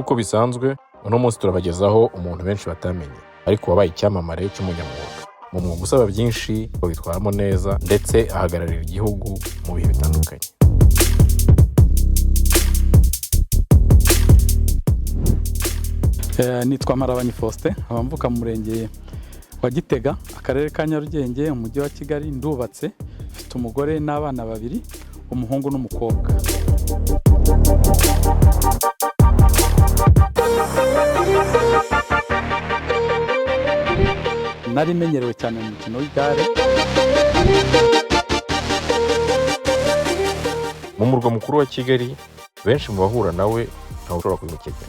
nk'uko bisanzwe uno munsi turabagezaho umuntu benshi batamenye ariko wabaye icyamamare cy'umunyamwuga mu mwuga usaba byinshi witwaramo neza ndetse ahagararira igihugu mu bihe bitandukanye. Nitwa Marabanyi Faustin, abamvuka mu murenge wa Gitega, akarere ka Nyarugenge, umujyi wa Kigali. Ndubatse, mfite umugore n'abana babiri, umuhungu n'umukobwa. Nari menyerewe cyane mu mukino w'igare. Mu murwa mukuru wa Kigali, benshi mu bahura nawe ntawe ushobora kubimukeka.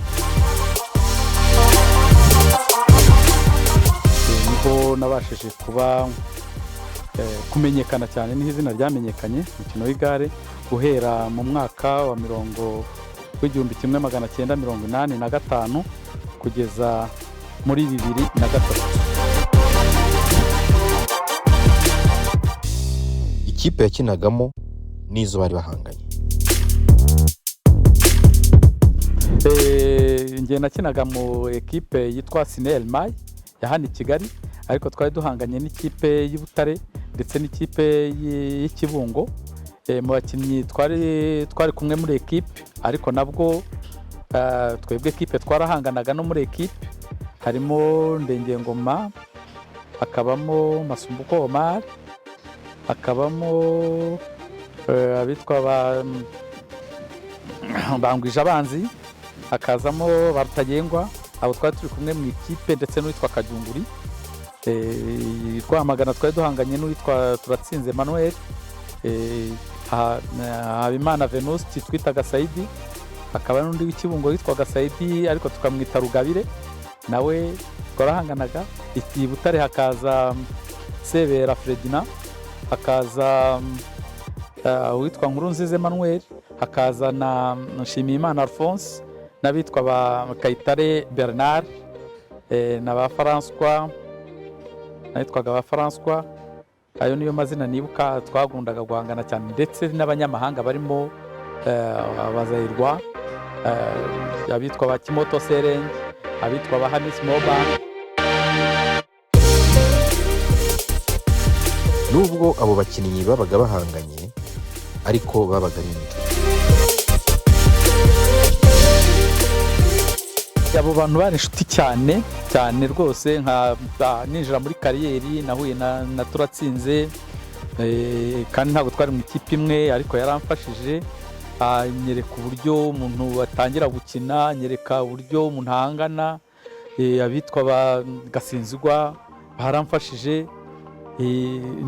Niho nabashije kumenyekana cyane, niho izina ryamenyekanye mu mukino w'igare guhera mu mwaka wa 1985 kugeza muri 2003. Ikipe yakinagamo n'izo bari bahanganye. Ngiye nakinaga mu ekipe yitwa Sinel Mai ya hano i Kigali, ariko twari duhanganye n'ikipe y'Ibutare ndetse n'ikipe y'Ikibungo. Mu bakinnyi twari kumwe muri ekipe, ariko nabwo twebwe ekipe twarahanganaga no muri ekipe harimo Ndengengoma, hakabamo Masumbuko Omar, hakabamo abitwa Bangwije Abanzi, hakazamo Barutagengwa. Abo twari turi kumwe mu ikipe ndetse n'uwitwa Kajunguri. Rwamagana twari duhanganye n'uwitwa Turatsinze Emmanuel, Habimana Venuste twitaga Saidi, hakaba n'undi w'Ikibungo witwaga Saidi ariko tukamwita Rugabire, nawe twarahanganaga. I Butare hakaza Sebera Fredina, hakaza witwa Nkurunziza Emmanuel, hakaza na Nshimiyimana Alphonse, n'abitwa ba Kayitare Bernard, n'aba François, n'abitwaga ba François. Ayo niyo mazina nibuka twagundaga guhangana cyane, ndetse n'abanyamahanga barimo abazayirwa, abitwa ba Kimoto Serenge, abitwa ba Hamis Moban. Nubwo abo bakinnyi babaga bahanganye ariko babaga ari inshuti. Abo bantu bari inshuti cyane cyane rwose. Ninjira muri kariyeri nahuye na Turatsinze, kandi ntabwo twari mu ikipe imwe, ariko yaramfashije anyereka uburyo umuntu atangira gukina, anyereka uburyo umuntu ahangana. Abitwa ba Gasinzigwa baramfashije,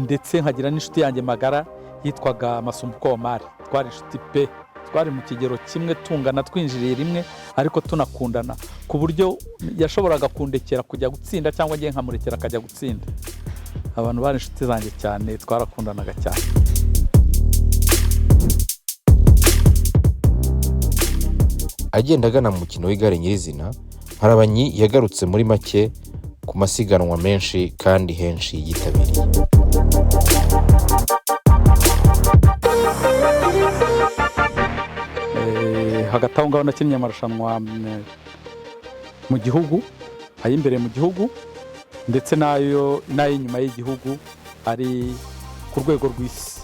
ndetse nkagira n'inshuti yanjye magara yitwaga Masumbuko Omar. Twari inshuti pe, twari mu kigero kimwe, tungana, twinjiriye rimwe ariko tunakundana, ku buryo yashoboraga kundekera kujya gutsinda cyangwa ngiye nkamurekera akajya gutsinda. Abantu bari inshuti zanjye cyane, twarakundanaga cyane. Agenda agana mu mukino w'igare nyirizina, Marabanyi yagarutse muri make ku masiganwa menshi kandi henshi yitabiriye. Hagati aho ngaho nakinnye amarushanwa mu gihugu, ay'imbere mu gihugu ndetse n'ay'inyuma y'igihugu ari ku rwego rw'isi.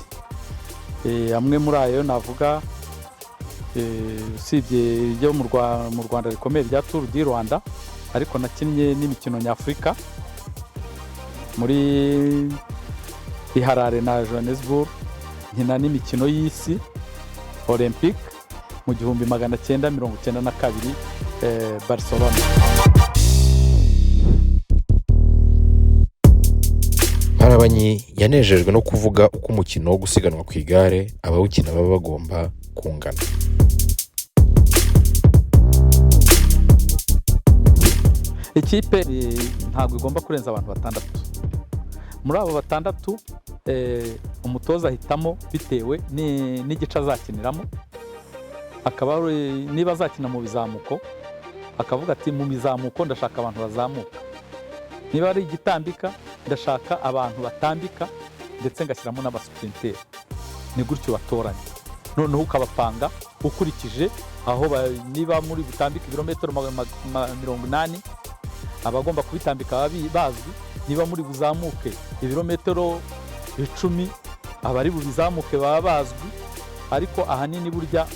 Amwe muri ayo navuga, usibye ibyo mu Rwanda rikomeye rya Tour du Rwanda, ariko nakinnye n'imikino nyafurika muri Harare na Johannesburg, nkina n'imikino y'isi Olympique mu 1992 Barcelona. Marabanyi yanejejwe no kuvuga uko umukino wo gusiganwa ku igare abawukina baba bagomba kungana. Ikipe ntabwo igomba kurenza abantu 6. Muri abo 6 umutoza ahitamo bitewe n'igice azakiniramo. Akaba niba azakina mu bizamuko, akavuga ati mu bizamuko ndashaka abantu bazamuka. Niba ari igitambika, ndashaka abantu batambika, ndetse ngashyiramo n'abasprinteri. Ni gutyo batoranya. Noneho ukabapanga ukurikije aho niba muri butambika ibirometero 80 abagomba kubitambika bazwi, niba muri buzamuke ibirometero 10 abari bubizamuke baba bazwi, ariko ahanini burya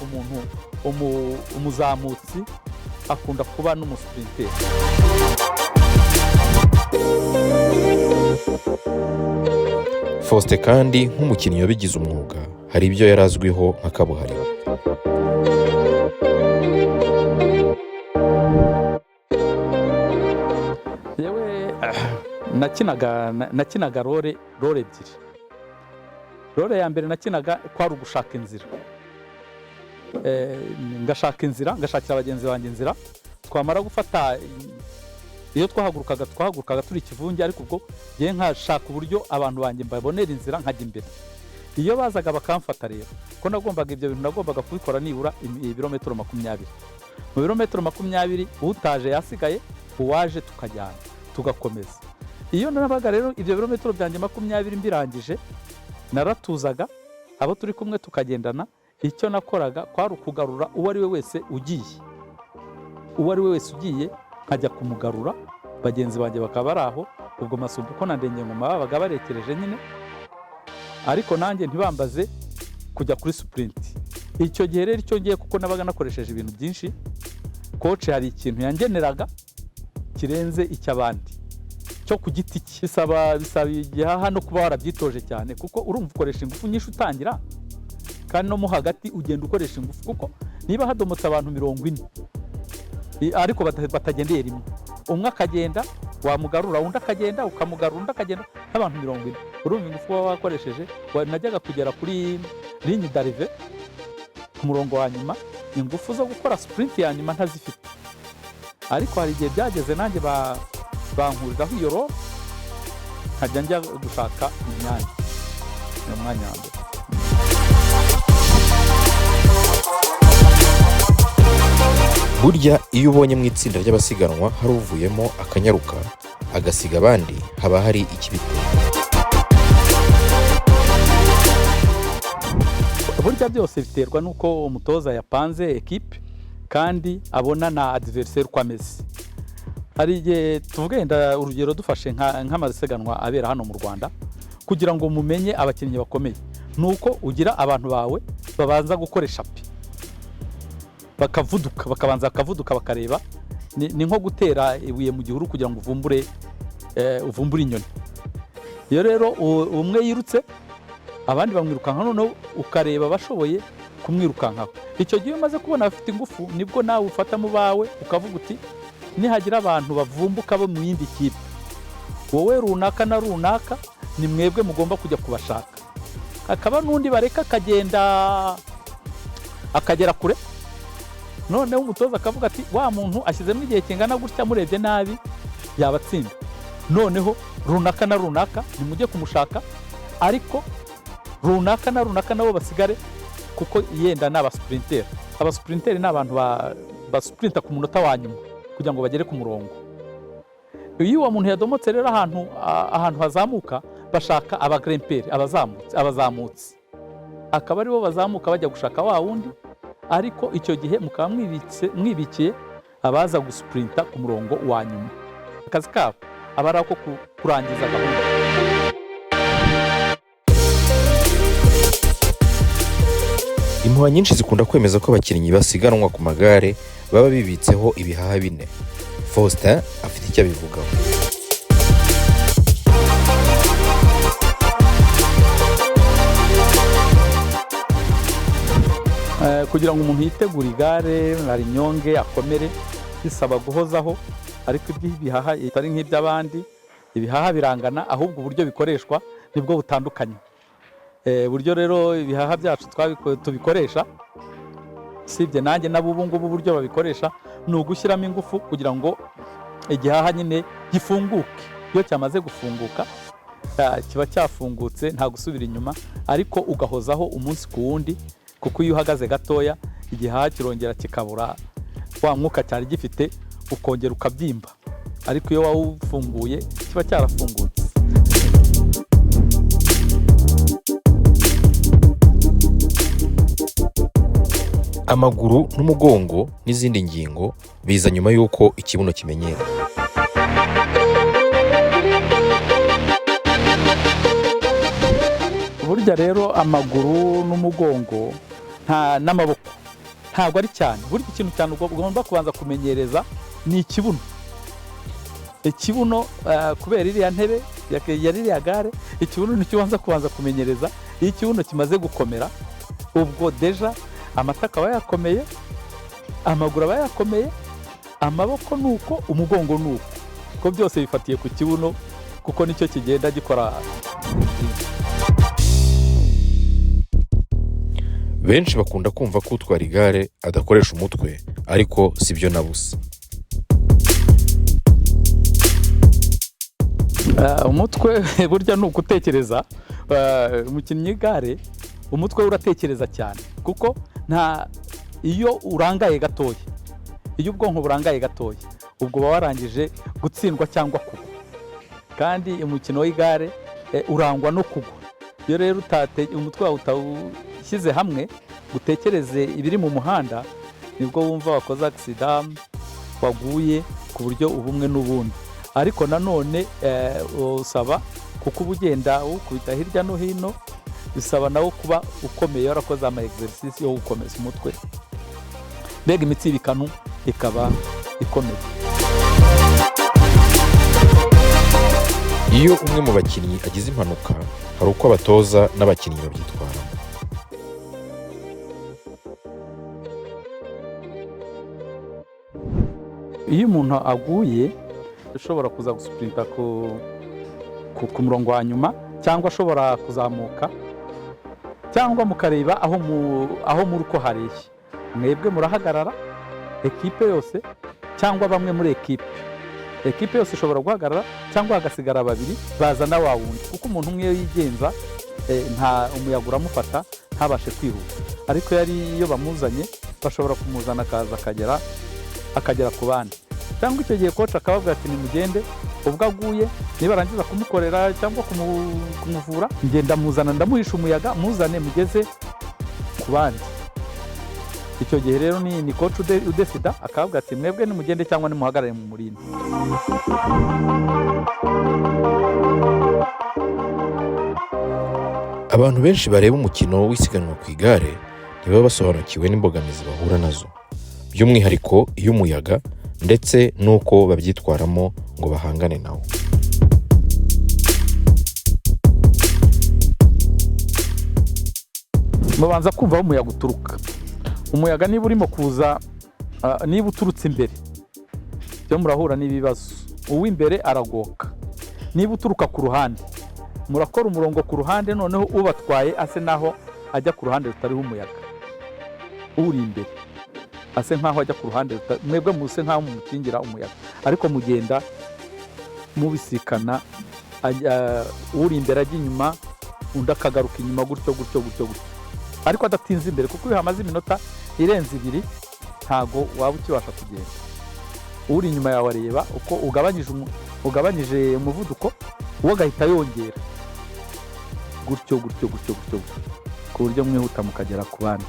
umuzamutsi akunda kuba n'umusprinteri. Faustin kandi nk'umukinnyi wabigize umwuga hari ibyo yari azwiho nka kabuhariwe. Yewe nakinaga role ebyiri. Role ya mbere nakinaga kwari ugushaka inzira, ngashakira abagenzi banjye inzira, twamara gufata iyo twahagurukaga turi ikivunge, ariko ubwo ngiye nkashaka uburyo abantu banjye mbabonera inzira nkajya imbere. Iyo bazaga bakamfata rero ko nagombaga ibyo bintu nagombaga kubikora nibura ibirometero 20. Mu birometero 20 utaje yasigaye, uwaje tukajyana tugakomeza. Iyo nabaga rero ibyo birometero byanjye 20 mbirangije, naratuzaga abo turi kumwe tukagendana. Icyo nakoraga kwari ukugarura uwo ari we wese ugiye, nkajya kumugarura. Bagenzi banjye bakaba ari aho, ubwo masumbu ko nandenge ngoma babaga barekereje nyine, ariko nanjye ntibambaze kujya kuri sprint. Icyo gihe rero icyo ngiye, kuko nabaga nakoresheje ibintu byinshi, coach hari ikintu yangeneraga kirenze icy'abandi cyo ku giti cye. Bisaba igihaha no kuba warabyitoje cyane, kuko urumva ukoresha ingufu nyinshi utangira, kandi no mu hagati ugenda ukoresha ingufu, kuko niba hadomotse abantu 40 ariko batagendeye rimwe, umwe akagenda wamugarura, undi akagenda ukamugarura, undi akagenda, nk'abantu 40, urumva ingufu waba wakoresheje. Najyaga kugera kuri ligne d'arrivée ku murongo wa nyuma, ingufu zo gukora sprint ya nyuma ntazifite. Ariko hari igihe byageze nanjye bankuriraho iyo role, nkajya njya gushaka imyanya mu mwanya wa mbere. Burya iyo ubonye mu itsinda ry'abasiganwa hari uvuyemo akanyaruka agasiga abandi, haba hari ikibitera. Burya byose biterwa nuko umutoza yapanze equipe kandi abona na adversaire uko ameze. Hari igihe tuvugenda urugero dufashe nk'amasiganwa abera hano mu Rwanda, kugira ngo mumenye abakinnyi bakomeye nuko ugira abantu bawe babanza gukoresha pi, bakabanza bakavuduka bakareba. Ni nko gutera ibuye mu gihuru kugira ngo uvumbure inyoni. Iyo rero umwe yirutse abandi bamwirukanka, noneho ukareba bashoboye kumwirukankaho. Icyo gihe umaze kubona afite ingufu, nibwo nawe ufata mu bawe ukavuga uti nihagira abantu bavumbuka bo mu yindi kipe, wowe runaka na runaka ni mwebwe mugomba kujya kubashaka. Akaba n'undi bareka akagera kure, noneho umutoza akavuga ati wa muntu ashyizemo igihe kingana gutya, murebye nabi yabatsinda, noneho runaka na runaka nimujye kumushaka, ariko runaka na runaka nabo basigare, kuko yenda n'abasprinteri. Abasprinteri ni abantu basprinta ku munota wa nyuma kugira ngo bagere ku murongo. Iyo uwo muntu yadomotse rero ahantu hazamuka, bashaka abagrimperi, abazamutsi, akaba aribo bazamuka bajya gushaka wa wundi, ariko icyo gihe mukaba mwibikiye abaza gusprinta ku murongo wa nyuma. Akazi kabo aba ari ako kurangiza gahunda. Impuha nyinshi zikunda kwemeza ko abakinnyi basiganwa ku magare baba bibitseho ibihaha bine. Faustin afite icyo abivugaho. Kugira ngo umuntu yitegure igare arinyonge akomere, bisaba guhozaho, ariko iby'ibihaha bitari nk'iby'abandi. Ibihaha birangana, ahubwo uburyo bikoreshwa nibwo butandukanye. Buryo rero ibihaha byacu tubikoresha, sibye nanjye nabo ubu ngubu uburyo babikoresha ni ugushyiramo ingufu kugira ngo igihaha nyine gifunguke. Iyo cyamaze gufunguka kiba cyafungutse, nta gusubira inyuma, ariko ugahozaho umunsi ku wundi, kuko iyo uhagaze gatoya igihaha kirongera kikabura wa mwuka cyari gifite, ukongera ukabyimba, ariko iyo wawufunguye kiba cyarafungutse. amaguru n'umugongo n'izindi ngingo biza nyuma y'uko ikibuno kimenyera. Burya rero amaguru n'umugongo n'amaboko ntabwo ari cyane. Burya ikintu cyane ugomba kubanza kumenyereza ni ikibuno. Ikibuno kubera iriya ntebe ya ririya gare, ikibuno nicyo ubanza kubanza kumenyereza. Iyo ikibuno kimaze gukomera, ubwo deja amatako aba yakomeye, amaguru aba yakomeye, amaboko nuko, umugongo nuko. Ko byose bifatiye ku kibuno kuko nicyo kigenda gikora. Benshi bakunda kumva ko utwara igare adakoresha umutwe, ariko sibyo na busa. Umutwe burya ni ugutekereza. Umukinnyi w'igare umutwe uratekereza cyane kuko iyo urangaye gatoya, iyo ubwonko burangaye gatoya, ubwo uba warangije gutsindwa cyangwa kugwa. Kandi umukino w'igare urangwa no kugwa. Iyo rero umutwe wawe utawushyize hamwe utekereze ibiri mu muhanda, nibwo wumva wakoze accident, waguye ku buryo ubumwe n'ubundi. Ariko nanone usaba kuko uba ugenda ukubita hirya no hino, bisaba nawo kuba ukomeye, warakoze ama exercice yo gukomeza umutwe, mbega imitsi y'ibikanu ikaba ikomeye. Iyo umwe mu bakinnyi agize impanuka, hari uko abatoza n'abakinnyi babyitwaramo. Iyo umuntu aguye, ushobora kuza gusprinta ku murongo wa nyuma, cyangwa ashobora kuzamuka, cyangwa mukareba aho muri uko hareshye. Mwebwe murahagarara, ekipe yose cyangwa bamwe muri ekipe yose ishobora guhagarara, cyangwa hagasigara babiri bazana wa wundi, kuko umuntu umwe iyo yigenza nta umuyaga uramufata ntabashe kwihuta. Ariko iyo bamuzanye bashobora kumuzana akaza akagera ku bandi, cyangwa icyo gihe coach akababwira ati nimugende, ubwo aguye nibarangiza kumukorera cyangwa kumuvura, ngenda muzana ndamuhisha umuyaga, muzane mugeze ku bandi. Icyo gihe rero ni coach udesida, akababwira ati mwebwe nimugende cyangwa nimuhagarare mu murindi. Abantu benshi bareba umukino w'isiganwa ku igare ntibaba basobanukiwe n'imbogamizi bahura nazo, by'umwihariko iy'umuyaga ndetse n'uko babyitwaramo ngo bahangane nawo. Mubanza kumva aho umuyaga uturuka. Umuyaga niba urimo kuza, niba uturutse imbere, byo murahura n'ibibazo. Uw'imbere aragoka. Niba uturuka ku ruhande, murakora umurongo ku ruhande, noneho ubatwaye ase naho ajya ku ruhande rutariho umuyaga. Uri imbere ase nkaho ajya ku ruhande, mwebwe muse nkaho mumukingira umuyaga, ariko mugenda mubisikana, uri imbere ajya inyuma, undi akagaruka inyuma, gutyo. Ariko adatinze imbere, kuko iyo hamaze iminota irenze 2 ntago waba ukibasha kugenda. Uri inyuma yawe areba uko ugabanyije umuvuduko, uwo agahita yongera gutyo, ku buryo mwihuta mukagera ku bandi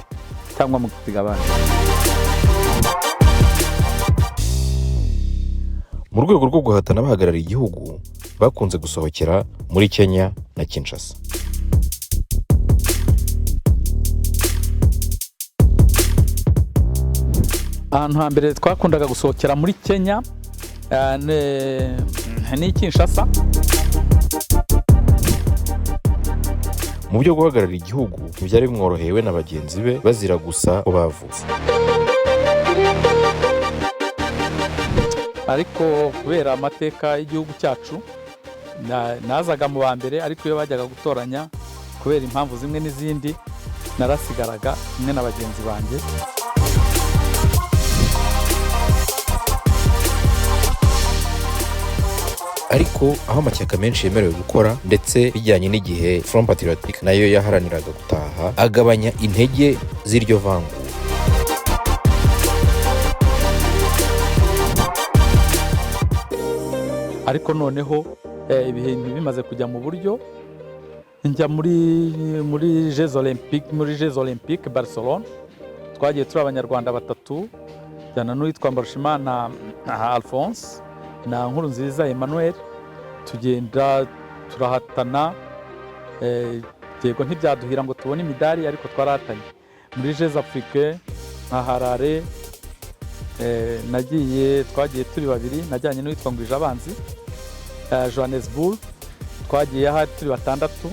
cyangwa mugasiga abandi. Mu rwego rwo guhatana bahagarariye igihugu, bakunze gusohokera muri Kenya na Kinshasa. Ahantu hambere twakundaga gusohokera muri Kenya ni Kinshasa. Mu byo guhagararira igihugu byari bimworohewe na bagenzi be bazira gusa ko bavutse. Ariko kubera amateka y'igihugu cyacu nazaga mu ba mbere, ariko iyo bajyaga gutoranya kubera impamvu zimwe n'izindi narasigaraga kimwe na bagenzi banjye. Ariko aho amashyaka menshi yemerewe gukora ndetse bijyanye n'igihe Front Patriotique nayo yaharaniraga gutaha, agabanya intege z'iryo vangura. Ariko noneho ibihe bimaze kujya mu buryo, njya muri Jeux Olympiques Barcelone, twagiye turi abanyarwanda batatu, jyana n'uwitwa Mbarushimana Alphonse na Nkurunziza Emmanuel, tugenda turahatana, yego ntibyaduhira ngo tubone imidari ariko twarahatanye muri Jeux Africains nka Harare. Twagiye turi babiri, najyanye n'uwitwa Ngwije Abanzi. Johannesburg twagiye ahari turi batandatu,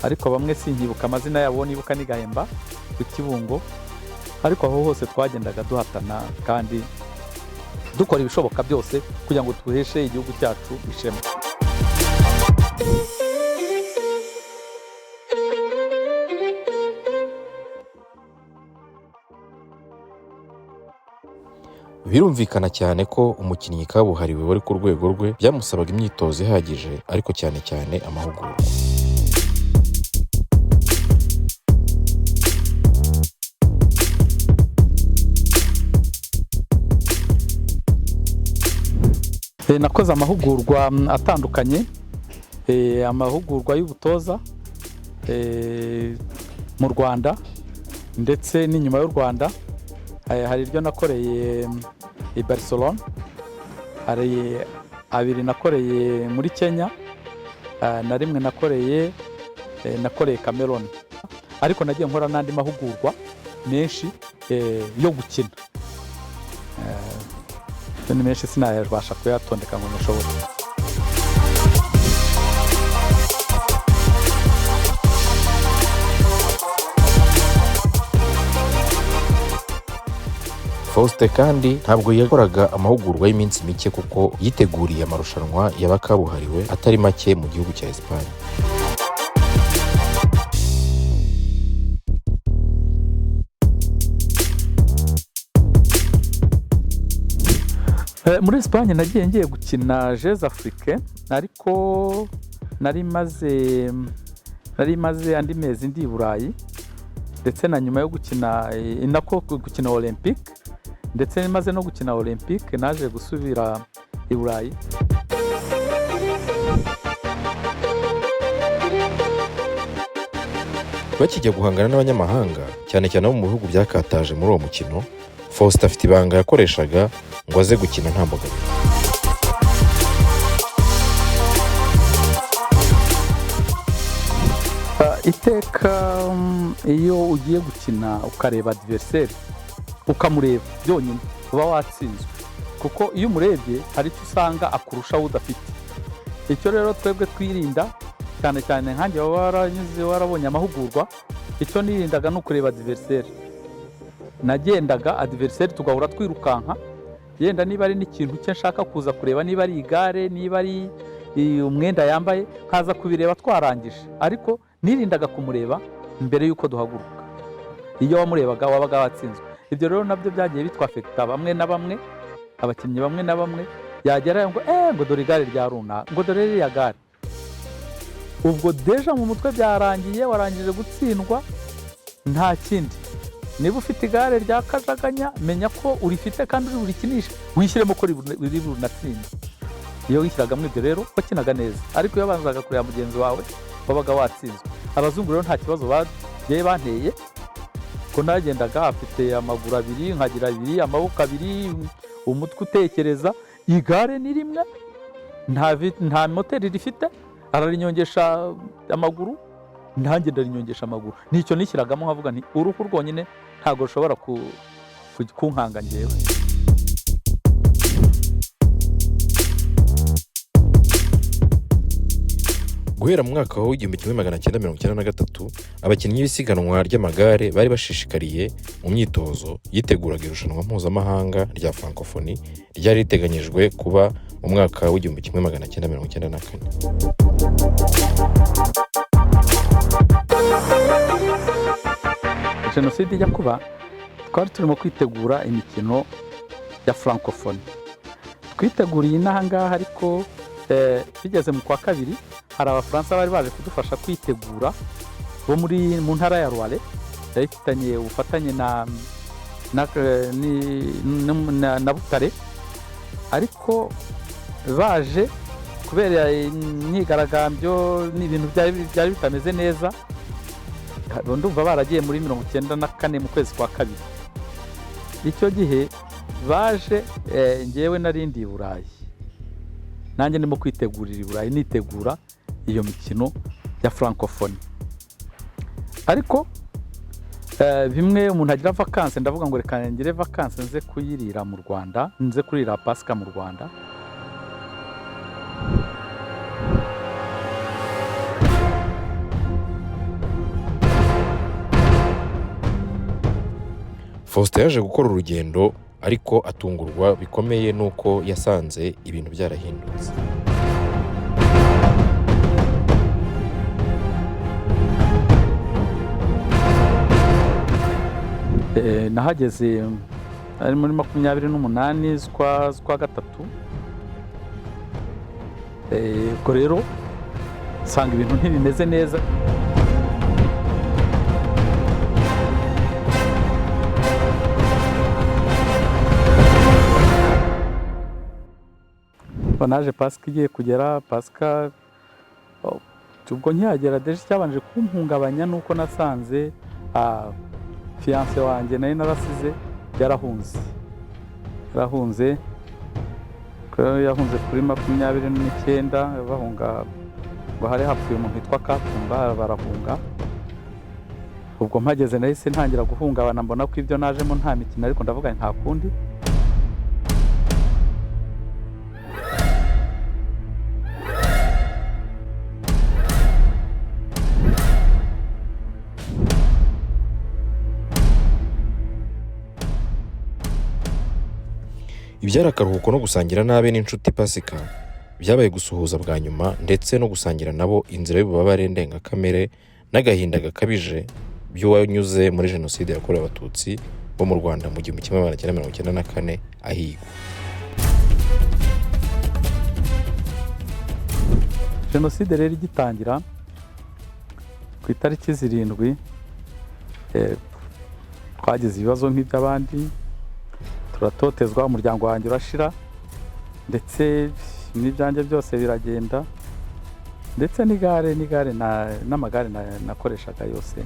ariko bamwe sinkibuka amazina yabo, nibuka ni Gahemba ku Kibungo, ariko aho hose twagendaga duhatana kandi dukora ibishoboka byose kugira ngo tuheshe igihugu cyacu ishema. Birumvikana cyane ko umukinnyi kabuhariwe wari ku rwego rwe byamusabaga imyitozo ihagije, ariko cyane cyane amahugurwa. Nakoze amahugurwa atandukanye, amahugurwa y'ubutoza mu Rwanda ndetse n'inyuma y'u Rwanda. Hari iryo nakoreye i Barcelona, hari abiri nakoreye muri Kenya, na rimwe nakoreye Cameroon, ariko nagiye nkora n'andi mahugurwa menshi yo gukina. Ni menshi sinabasha kuyatondeka ngo nishobore. Faustin kandi ntabwo yakoraga amahugurwa y'iminsi mike kuko yiteguriye amarushanwa y'abakabuhariwe atari make mu gihugu cya Espagne. Muri Espagne nagiye gukina Jeux Africains, ariko nari maze andi mezi ndi i Burayi, ndetse na nyuma yo gukina Olympique, ndetse maze no gukina Olympique naje gusubira i Burayi. Bakijya guhangana n'abanyamahanga cyane cyane bo mu bihugu byakataje muri uwo mukino, Faustin afite ibanga yakoreshaga ngo aze gukina nta mbogamizi. Iteka iyo ugiye gukina ukareba adversaire ukamureba byonyine uba watsinzwe, kuko iyo umurebye hari icyo usanga akurushaho udafite. Icyo rero twebwe twirinda cyane cyane nkanjye warabonye amahugurwa, icyo nirindaga no kureba adversaire. Nagendaga adversaire tugahura twirukanka, yenda niba ari n'ikintu cye nshaka kuza kureba, niba ari igare, niba ari umwenda yambaye, nkaza kubireba twarangije, ariko nirindaga kumureba mbere y'uko duhaguruka. Iyo wamurebaga wabaga watsinzwe. Ibyo rero nabyo byagiye bitwafekta bamwe na bamwe, abakinnyi bamwe na bamwe, yagera ngo dore igare rya runaka, ngo dore ririya gare. Ubwo deja mu mutwe byarangiye, warangije gutsindwa, nta kindi. Niba ufite igare rya kajaganya, menya ko urifite kandi uri burikinisha, wishyiremo ko riri bunatsinde. Iyo wishyiragamo ibyo rero wakinaga neza, ariko iyo banzaga kureba mugenzi wawe wabaga watsinzwe. Abazungu rero nta kibazo bagiye banteye, ko nagendaga afite amaguru abiri, nkagira abiri, amaboko abiri, umutwe utekereza. Igare ni rimwe, nta moteri rifite, ararinyongesha amaguru, nanjye ndarinyongesha amaguru. Nicyo nishyiragamo nkavuga nti uruhu rwonyine ntabwo rushobora kunkanga njyewe. Guhera mu mwaka wa 1993 abakinnyi b'isiganwa ry'amagare bari bashishikariye mu myitozo yiteguraga irushanwa mpuzamahanga rya Francophonie ryari riteganyijwe kuba mu mwaka wa 1994. Jenoside ijya kuba, twari turimo kwitegura imikino ya Francophonie. Twiteguriye inahangaha, ariko bigeze mu kwa kabiri hari abafaransa bari baje kudufasha kwitegura, bo mu ntara ya Loire, yahitanye ubufatanye na Butare, ariko baje kubera imyigaragambyo n'ibintu byari bitameze neza, ndumva baragiye muri 94 mu kwezi kwa kabiri. Icyo gihe baje ngewe narindi i Burayi, nanjye ndimo kwitegurira i Burayi, nitegura iyo mikino ya francophonie. Ariko bimwe umuntu agira vacances, ndavuga ngo reka ngire vacances nze kuyirira mu Rwanda, nze kurira Pasika mu Rwanda. Faustin yaje gukora urugendo ariko atungurwa bikomeye nuko yasanze ibintu byarahindutse. Nahageze ari muri 28 z'ukwa gatatu. Ubwo rero nsanga ibintu ntibimeze neza. Naje Pasika igiye kugera, Pasika ubwo nkihagera deje cyabanje kumphungabanya nuko nasanze fiancé wanjye nayo narasize yarahunze yahunze kuri 29 bahunga ngo hari hapfuye umuntu witwa Katumba, barahunga. Ubwo mpageze nahise ntangira guhungabana, mbona ko ibyo najemo nta mikino, ariko ndavuga nta kundi. Ibyari akaruhuko no gusangira n'abe n'inshuti Pasika byabaye gusuhuza bwa nyuma, ndetse no gusangira nabo inzira y'ububabare ndengakamere n'agahinda gakabije by'uwanyuze muri jenoside yakorewe Abatutsi bo mu Rwanda mu 1994 ahigwa. Jenoside rero igitangira ku itariki 7 twagize ibibazo nk'iby'abandi, turatotezwa, umuryango wanjye urashira, ndetse n'ibyanjye byose biragenda, ndetse n'igare n'amagare nakoreshaga yose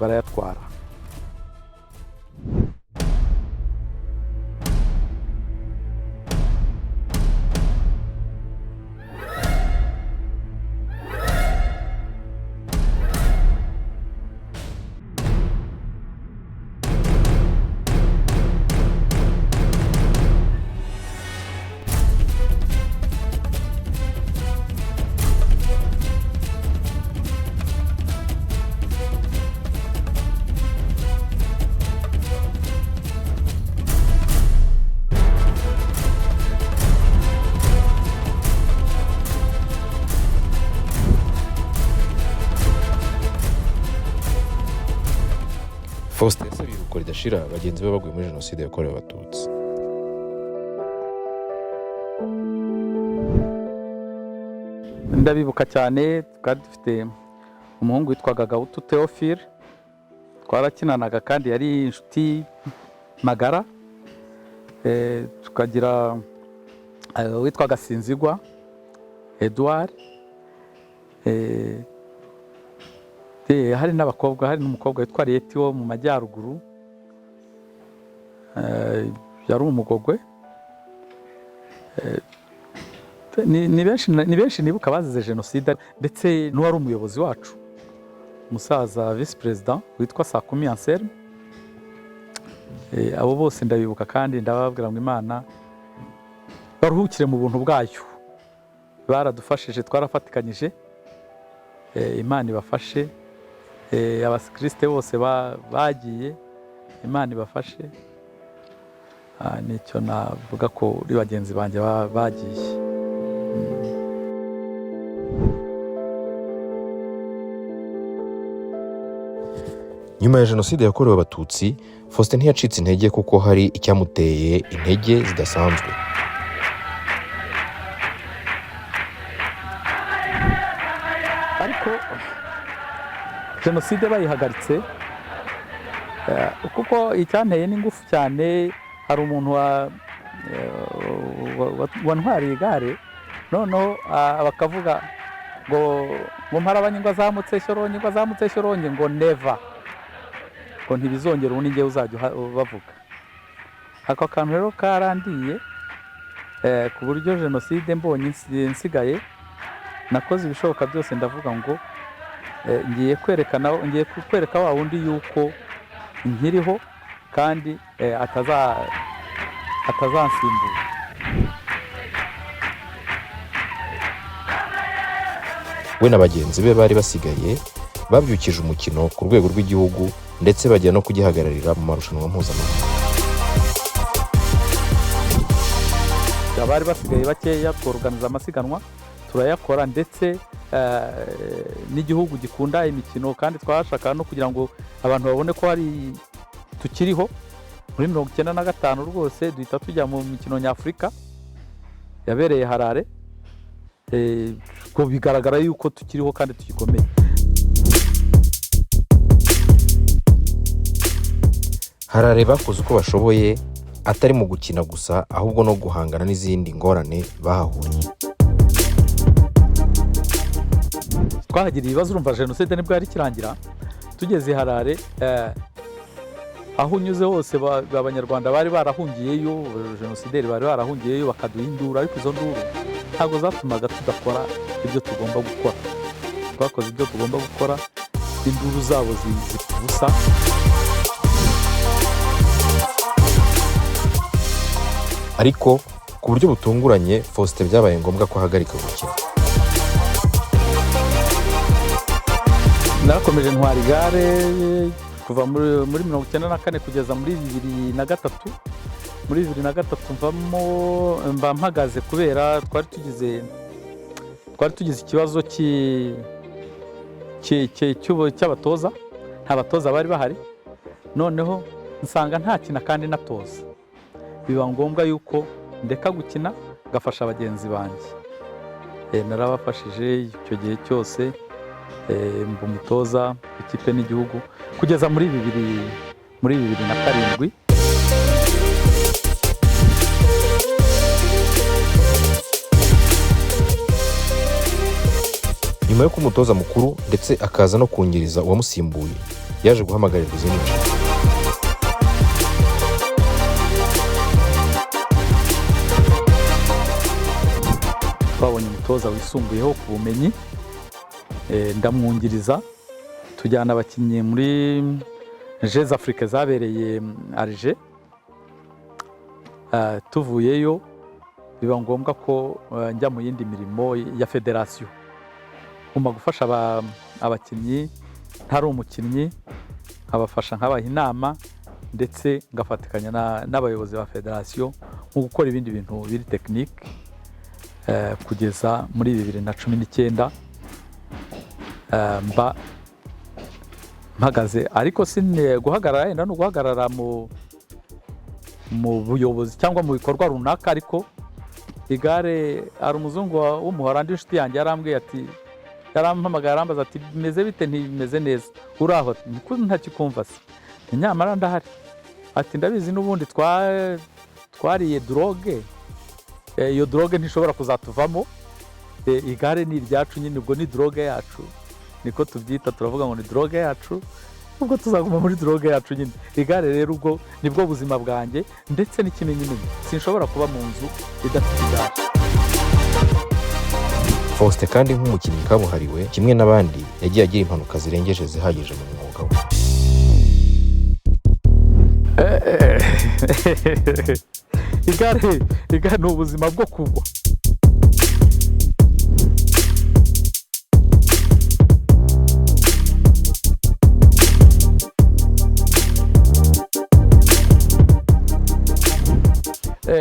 barayatwara. Faustin yasabiye uruko ridashira bagenzi be baguye muri jenoside yakorewe Abatutsi. Ndabibuka cyane, twari dufite umuhungu witwaga Gahutu Theophile, twarakinanaga kandi yari inshuti magara. Tukagira witwaga Sinzigwa Edouard, hari n'abakobwa, hari n'umukobwa witwa Leti wo mu majyaruguru, yari umugogwe. Ni benshi nibuka bazize jenoside, ndetse n'uwari umuyobozi wacu umusaza vice president witwa Sakumi Anselme. Abo bose ndabibuka kandi ndababwira ngo Imana baruhukire mu buntu bwayo, baradufashije, twarafatikanyije. Imana ibafashe, abasikristo bose bagiye, Imana ibafashe. Nicyo navuga ko uri bagenzi banjye bagiye. Nyuma ya jenoside yakorewe Abatutsi, Faustin ntiyacitse intege kuko hari icyamuteye intege zidasanzwe. Ariko jenoside bayihagaritse, kuko icyanteye n'ingufu cyane, hari umuntu wantwariye igare, noneho bakavuga ngo mparabanye ngo azamutse Shyorongi ngo never, ngo ntibizongera ubu ni njyewe uzajya bavuga. Ako kantu rero karandiye ku buryo jenoside mbonye nsigaye nakoze ibishoboka byose ndavuga ngo ngiye kwereka wa wundi yuko nkiriho kandi atazansimbura. We na bagenzi be bari basigaye babyukije umukino ku rwego rw'igihugu ndetse bajya no kugihagararira mu marushanwa mpuzamahanga. Abari basigaye bakeya tworganiza amasiganwa turayakora, ndetse n'igihugu gikunda imikino kandi twashaka no kugira ngo abantu babone ko hari tukiriho. Muri 1995 rwose duhita tujya mu mikino nyafurika yabereye Harare, ko bigaragara yuko tukiriho kandi tugikomeye. Harare bakoze uko bashoboye atari mu gukina gusa ahubwo no guhangana n'izindi ngorane bahahuriye. Twahagiriye ibibazo, urumva jenoside nibwo yari kirangira. Tugeze Harare, aho unyuze hose abanyarwanda bari barahungiyeyo, jenosideri bari barahungiyeyo bakaduhindura, ariko izo nduru ntabwo zatumaga tudakora ibyo tugomba gukora. Twakoze ibyo tugomba gukora, induru zabo zikubusa. Ariko ku buryo butunguranye Faustin byabaye ngombwa ko ahagarika gukina. Nakomeje ntwara igare kuva muri 1994 kugeza muri 2003. Muri 2003 mba mpagaze kubera twari tugize ikibazo cy'abatoza. Nta batoza bari bahari, noneho nsanga ntakina kandi natoza. Biba ngombwa yuko ndeka gukina gafasha abagenzi banjye. Narabafashije icyo gihe cyose, mba umutoza ikipe n'igihugu kugeza muri 2007. Nyuma yo kumutoza mukuru ndetse akaza no kungiriza uwamusimbuye, yaje guhamagarirwa izindi nshingano. Twabonye umutoza wisumbuyeho ku bumenyi, ndamwungiriza, tujyana abakinnyi muri Jeux Afrique zabereye Alger. Tuvuyeyo biba ngombwa ko njya mu yindi mirimo ya federasiyo, ngomba gufasha abakinnyi ntari umukinnyi, nkabafasha nkabaha inama ndetse ngafatikanya n'abayobozi ba federasiyo mu gukora ibindi bintu biri tekinike. Kugeza muri 2019 mba mpagaze, ariko guhagarara no guhagarara mu buyobozi cyangwa mu bikorwa runaka. Ariko igare, ari umuzungu w'umuhorandi inshuti yanjye yarambwiye ati, yarampamagaye arambaza ati bimeze bite? Ntibimeze neza. Uraho? Niko ntakikumva se? Nyamara ndahari. Ati ndabizi n'ubundi twariye droge, iyo droge ntishobora kuzatuvamo. Igare ni iryacu nyine, ubwo ni droge yacu, niko tubyita, turavuga ngo ni droge yacu, ubwo tuzaguma muri droge yacu nyine. Igare rero ubwo nibwo buzima bwanjye, ndetse n'ikimenyimenyi, sinshobora kuba mu nzu idafite igare. Faustin kandi nk'umukinnyi kabuhariwe kimwe n'abandi yagiye agira impanuka zirengeje zihagije mu mwuga we. Igare ni ubuzima bwo kugwa.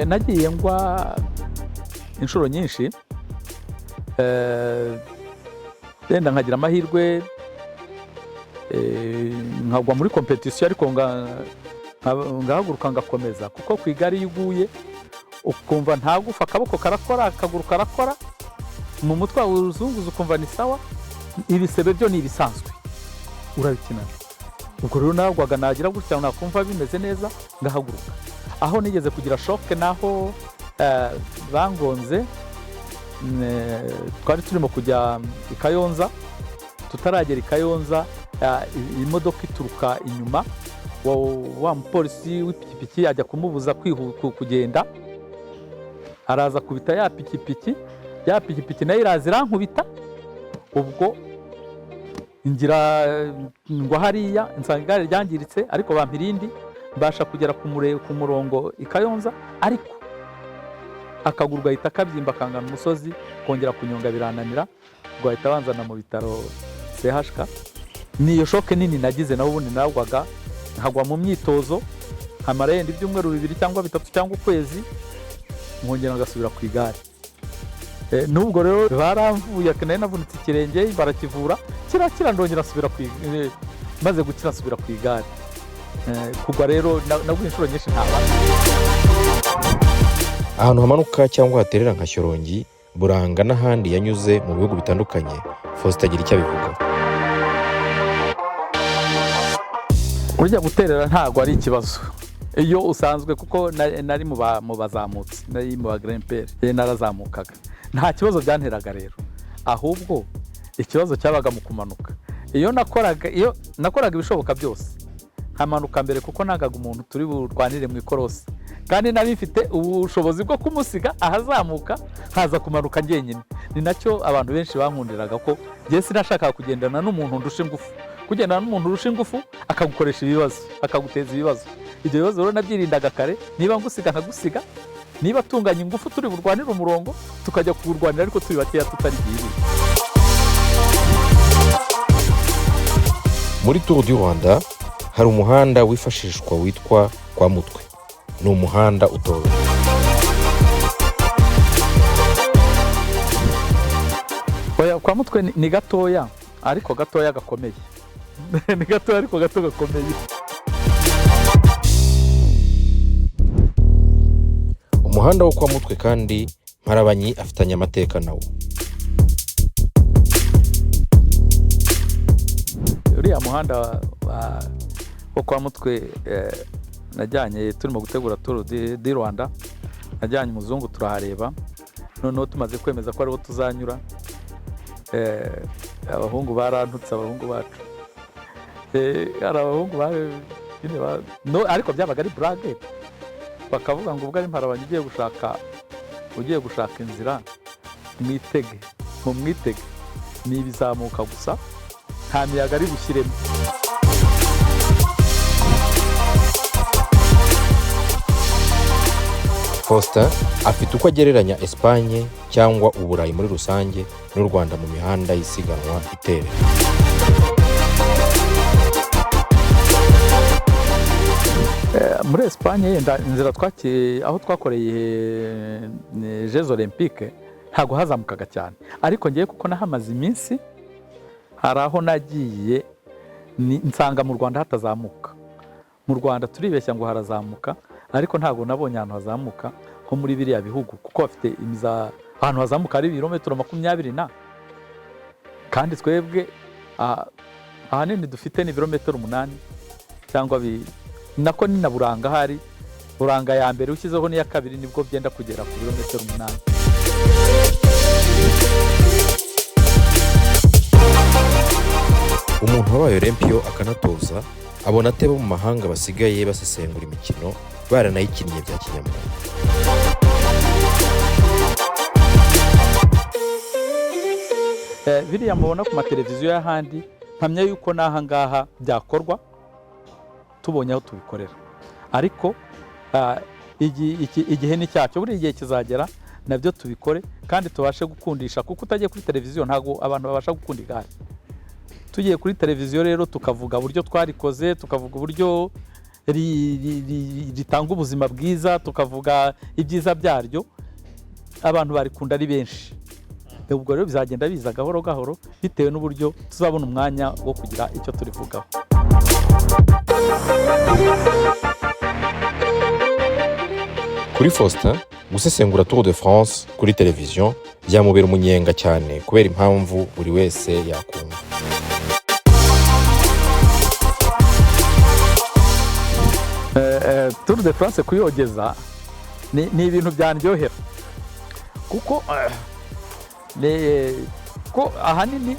Nagiye ngwa inshuro nyinshi, yenda nkagira amahirwe nkagwa muri competition, ariko ngahaguruka ngakomeza, kuko ku igare iyo uguye ukumva ntagufa, akaboko karakora, akaguru karakora, mu mutwe wawe uruzunguza ukumva ni sawa, ibisebe byo ni ibisanzwe, urabikina. Ubwo rero nagwaga nagira gutya nakumva bimeze neza ngahaguruka. Aho nigeze kugira shock naho bangonze twari turimo kujya i Kayonza, tutaragera i Kayonza imodoka ituruka inyuma, wa mupolisi w'ipikipiki ajya kumubuza kugenda, araza kubita ya pikipiki nayo iraza irankubita. Ubwo ngira ngo hariya insanga igare ryangiritse, ariko bampirindi mbasha kugera ku murongo i Kayonza, ariko akaguru gahita kabyimba kangana umusozi, kongera kunyonga birananira, ubwo ahita banzana mu bitaro CHK. Niyo shoke nini nagize, naho ubundi naragwaga nkagwa mu myitozo nkamara yenda ibyumweru 2 cyangwa 3 cyangwa ukwezi, nkongera ngasubira ku igare. Nubwo rero baramvuye, nayo navunitse ikirenge barakivura, kirakira ndongera asubira maze gukira asubira ku igare. Kugwa rero nabwo inshuro nyinshi ntaba. Ahantu hamanuka cyangwa haterera nka Shyorongi, Buranga n'ahandi yanyuze mu bihugu bitandukanye, Faustin agira icyo abivuga. Urya guterera ntago ari ikibazo iyo usanzwe, kuko nari mu bazamutse, nari mu bagrimpere, narazamukaga, nta kibazo byanteraga rero, ahubwo ikibazo cyabaga mu kumanuka. Iyo nakoraga ibishoboka byose nkamanuka mbere, kuko nagaga umuntu turi burwanire mu ikorosi, kandi nari mfite ubushobozi bwo kumusiga ahazamuka haza kumanuka njyenyine. Ni nacyo abantu benshi bankundiraga, ko njye sinashakaga kugendana n'umuntu ndusha ingufu. Kugendana n'umuntu urusha ingufu akagukoresha ibibazo, akaguteza ibibazo. Ibyo bibazo rero nabyirindaga kare, niba ngusiga nkagusiga, niba tunganya ingufu turi burwanire umurongo tukajya kuburwanira, ariko turi bakeya tutari gihibi. Muri Tour du Rwanda hari umuhanda wifashishwa witwa Kwa Mutwe. Ni umuhanda utoroshye. Kwa Mutwe ni gatoya, ariko gatoya gakomeye. Ni gatoya ariko gato gakomeye. Umuhanda wo Kwa Mutwe kandi Mparabanyi afitanye amateka nawo. Uriya muhanda wo Kwa Mutwe najyanye turimo gutegura Tour du Rwanda, najyanye umuzungu turahareba, noneho tumaze kwemeza ko ariho tuzanyura. Abahungu barantutse, abahungu bacu ari abahungu ariko byabaga ari brage, bakavuga ngo ubwo ari Mparabanyi ugiye gushaka inzira mwitege ni ibizamuka gusa, nta miyaga ari bushyiremo. Faustin afite uko agereranya Espagne cyangwa Uburayi muri rusange n'u Rwanda mu mihanda y'isiganwa iterera. Muri Espagne yenda inzira aho twakoreye Jeux Olympiques ntago hazamukaga cyane, ariko ngiye kuko nahamaze iminsi, hari aho nagiye nsanga mu Rwanda hatazamuka. Mu Rwanda turibeshya ngo harazamuka, ariko ntago nabonye ahantu hazamuka nko muri biriya bihugu, kuko bafite ahantu hazamuka ari ibirometero 20 kandi twebwe ahanini dufite ni ibirometero 8 cyangwa nako ni na Buranga. Hari Buranga ya mbere ushyizeho n'iya kabiri nibwo byenda kugera ku birometero 8. Umuntu wabaye Olympio akanatoza abona ate bo mu mahanga basigaye basesengura imikino baranayikinnye bya kinyamwuga. Biriya mubona ku mateleviziyo y'ahandi, mpamya yuko n'aha ngaha byakorwa tubonye aho tubikorera, ariko igihe ni cyacyo, buri gihe kizagera nabyo tubikore kandi tubashe gukundisha, kuko utagiye kuri televiziyo ntago abantu babasha gukunda igare. Tugiye kuri televiziyo rero tukavuga uburyo twarikoze, tukavuga uburyo ritanga ubuzima bwiza, tukavuga ibyiza byaryo, abantu barikunda ari benshi. Ubwo rero bizagenda biza gahoro gahoro bitewe n'uburyo tuzabona umwanya wo kugira icyo turivugaho. Kuri Faustin, gusesengura Tour de France kuri televiziyo byamubera umunyenga cyane kubera impamvu buri wese yakumva. Tour de France kuyogeza ni ibintu byanryohera, kuko ko ahanini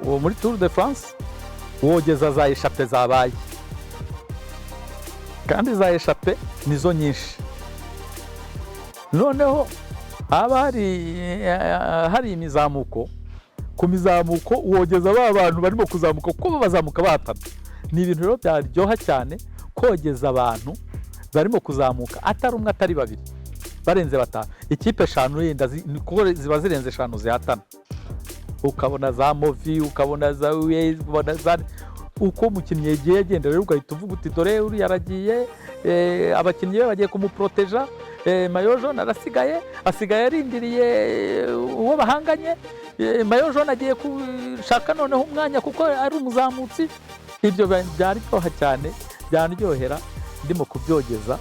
uwo muri Tour de France wogeza za eshape zabaye, kandi za eshape nizo nyinshi. Noneho haba hari imizamuko, ku mizamuko wogeza ba bantu barimo kuzamuka kuko bazamuka bahatana. Ni ibintu rero byaryoha cyane kogeza abantu barimo kuzamuka atari umwe atari babiri barenze batanu, ikipe 5 yenda kuko ziba zirenze 5 zihatana, ukabona za Movi, ukabona za Waze, ukabona za uko umukinnyi yagiye agenda rero ugahita uvuga uti dore uri yaragiye, abakinnyi be bagiye kumuproteja, Mayo Jaune asigaye arindiriye uwo bahanganye, Mayo Jaune agiye kushaka noneho umwanya kuko ari umuzamutsi. Ibyo byaryoha cyane, byanryohera ndimo kubyogeza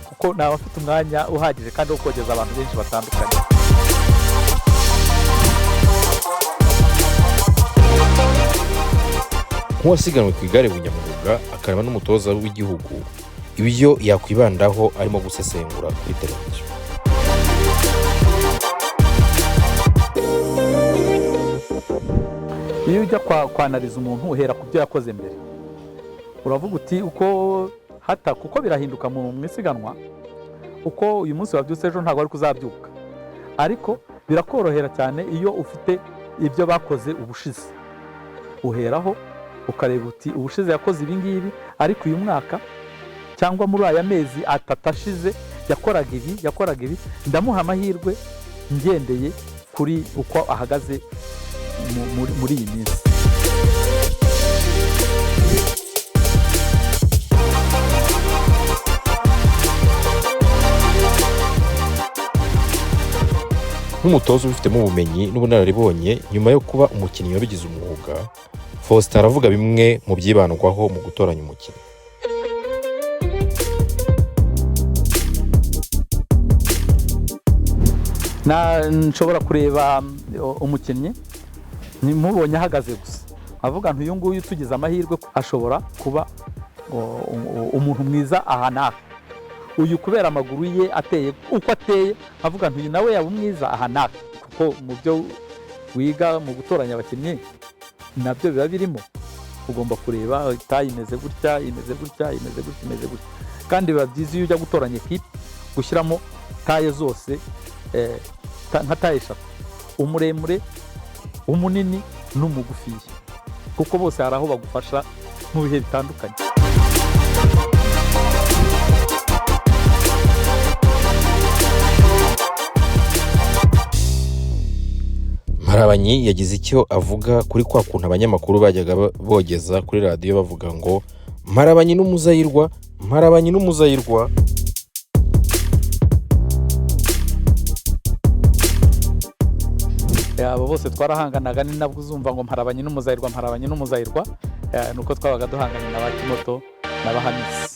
kuko nawe afite umwanya uhagije kandi wo kogeza abantu benshi batandukanye. nk'uwasiganwe ku igare bunyamwuga akareba n'umutoza w'igihugu, ibyo yakwibandaho arimo gusesengura kuri televiziyo. Iyo ujya kwanariza umuntu uhera ku byo yakoze mbere, uravuga uti kuko birahinduka mu isiganwa, uko uyu munsi wabyutse ejo ntabwo ari kuzabyuka, ariko birakorohera cyane iyo ufite ibyo bakoze ubushize. Uheraho ukareba uti ubushize yakoze ibi ngibi, ariko uyu mwaka cyangwa muri aya mezi 3 ashize yakoraga ibi, ndamuha amahirwe ngendeye kuri uko ahagaze muri iyi minsi. Nk'umutoza ubifitemo ubumenyi n'ubunararibonye nyuma yo kuba umukinnyi wabigize umwuga, Faustin aravuga bimwe mu byibandwaho mu gutoranya umukinnyi. Nshobora kureba umukinnyi nimubonye ahagaze gusa, avuga nti uyu nguyu tugize amahirwe ashobora kuba umuntu mwiza aha n'aha, uyu kubera amaguru ye ateye uko ateye, avuga nti uyu nawe yaba umwiza aha n'aha. Kuko mu byo wiga mu gutoranya abakinnyi nabyo biba birimo, ugomba kureba tayi imeze gutya, imeze gutya, imeze gutya, imeze gutya. Kandi biba byiza iyo ujya gutoranya ekipe gushyiramo taye zose, nka taye 3, umuremure, umunini n'umugufiya, kuko bose hari aho bagufasha mu bihe bitandukanye. Mparabanyi yagize icyo avuga kuri kwa kuntu abanyamakuru bajyaga bogeza kuri radiyo bavuga ngo Mparabanyi n'umuzayirwa, Mparabanyi n'umuzayirwa. Abo bose twarahanganaga, ni nabwo uzumva ngo Mparabanyi n'umuzayirwa, Mparabanyi n'umuzayirwa, nuko twabaga duhanganye na ba Kimoto na ba Hamisi.